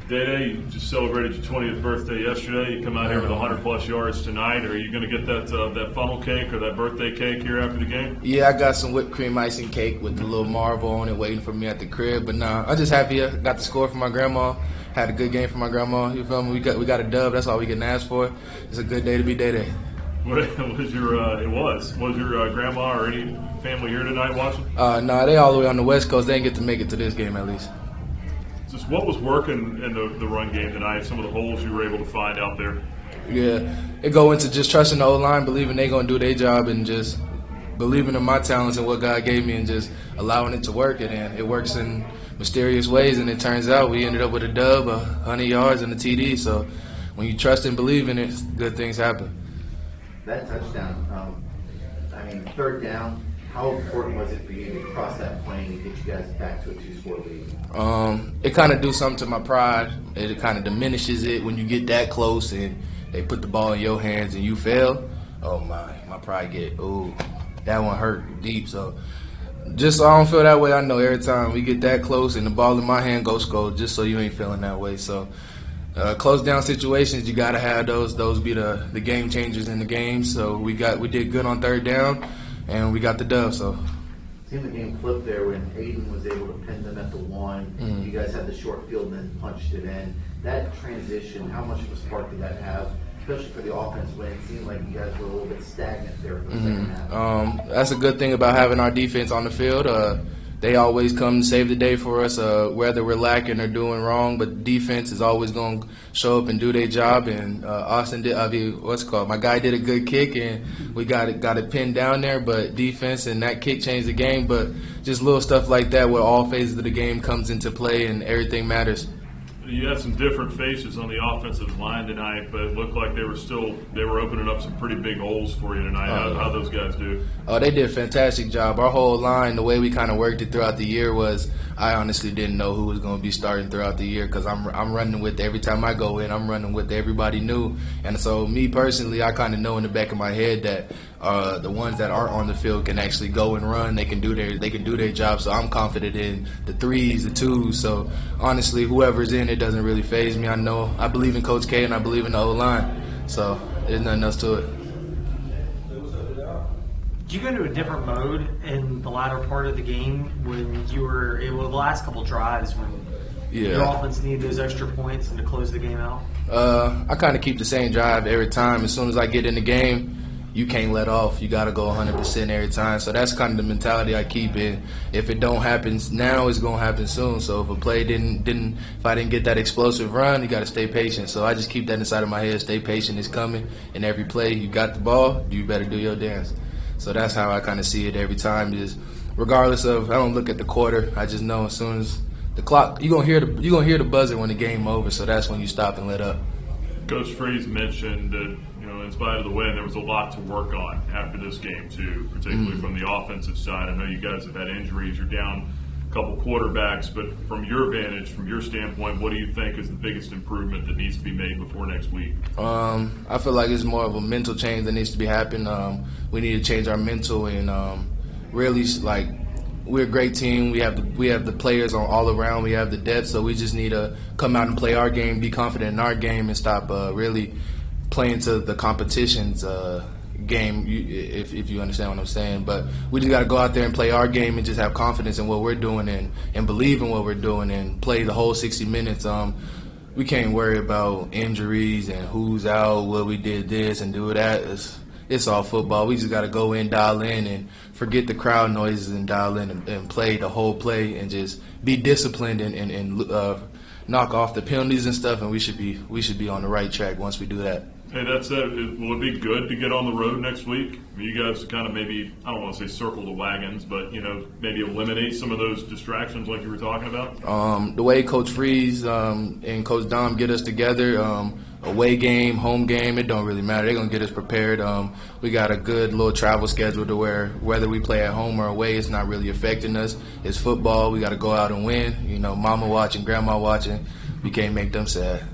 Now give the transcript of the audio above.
Day-Day, you just celebrated your 20th birthday yesterday. You come out here with 100-plus yards tonight. Are you going to get that funnel cake or that birthday cake here after the game? Yeah, I got some whipped cream icing cake with the little Marvel on it waiting for me at the crib. But nah, I'm just happy I got the score for my grandma. Had a good game for my grandma. You feel me? We got a dub. That's all we can ask for. It's a good day to be Day-Day. Was your grandma or any family here tonight watching? Nah, they all the way on the West Coast. They didn't get to make it to this game at least. Just what was working in the run game tonight? Some of the holes you were able to find out there. Yeah, it go into just trusting the O-line, believing they gonna do their job, and just believing in my talents and what God gave me, and just allowing it to work. And it works in mysterious ways. And it turns out we ended up with a dub, 100 yards, and a TD. So when you trust and believe in it, good things happen. That touchdown, third down, how important was it for you to cross that plane and get you guys back to a 2-score lead? It kind of do something to my pride. It kind of diminishes it when you get that close and they put the ball in your hands and you fail. Oh my pride that one hurt deep. So just so I don't feel that way, I know every time we get that close and the ball in my hand, go score, just so you ain't feeling that way. So close down situations, you gotta have those. Those be the game changers in the game. So we did good on third down, and we got the dub. So seemed the game flipped there when Aiden was able to pin them at the 1. Mm-hmm. You guys had the short field and then punched it in. That transition, how much of a spark did that have, especially for the offense when it seemed like you guys were a little bit stagnant there for the second half? That's a good thing about having our defense on the field. They always come to save the day for us, whether we're lacking or doing wrong. But defense is always going to show up and do their job. And Austin did. My guy did a good kick, and we got it pinned down there. But defense and that kick changed the game. But just little stuff like that, where all phases of the game comes into play and everything matters. You had some different faces on the offensive line tonight, but it looked like they were opening up some pretty big holes for you tonight. How those guys do? Oh, they did a fantastic job. Our whole line, the way we kind of worked it throughout the year was, I honestly didn't know who was going to be starting throughout the year because I'm running with every time I go in, I'm running with everybody new. And so me personally, I kind of know in the back of my head that the ones that aren't on the field can actually go and run. They can do their job. So I'm confident in the 3s, the 2s. So honestly, whoever's in, it doesn't really faze me. I believe in Coach K and I believe in the O-line. So there's nothing else to it. Did you go into a different mode in the latter part of the game when you were able, the last couple drives, when your offense needed those extra points and to close the game out? I kind of keep the same drive every time. As soon as I get in the game, you can't let off. You got to go 100% every time. So that's kind of the mentality I keep in. If it don't happen now, it's going to happen soon. So if a play if I didn't get that explosive run, you got to stay patient. So I just keep that inside of my head. Stay patient. It's coming. And every play, you got the ball, you better do your dance. So that's how I kind of see it every time. Is regardless of, I don't look at the quarter. I just know as soon as the clock, you're gonna hear the buzzer when the game over. So that's when you stop and let up. Coach Freeze mentioned that, in spite of the win, there was a lot to work on after this game too, particularly from the offensive side. I know you guys have had injuries. You're down a couple quarterbacks, but from your vantage, from your standpoint, what do you think is the biggest improvement that needs to be made before next week? I feel like it's more of a mental change that needs to be happening. We need to change our mental and really, like, we're a great team. We have the players on all around. We have the depth, so we just need to come out and play our game, be confident in our game, and stop really playing to the competition's game, if you understand what I'm saying. But we just got to go out there and play our game and just have confidence in what we're doing and believe in what we're doing and play the whole 60 minutes. We can't worry about injuries and who's out, well, we did this and do that. It's all football. We just got to go in, dial in, and forget the crowd noises and dial in and play the whole play and just be disciplined and knock off the penalties and stuff. And we should be on the right track once we do that. Hey, that's it. Will it be good to get on the road next week? You guys kind of maybe, I don't want to say circle the wagons, but, maybe eliminate some of those distractions like you were talking about? The way Coach Freeze and Coach Dom get us together, away game, home game, it don't really matter. They're going to get us prepared. We got a good little travel schedule to where whether we play at home or away, it's not really affecting us. It's football. We got to go out and win. Mama watching, grandma watching. We can't make them sad.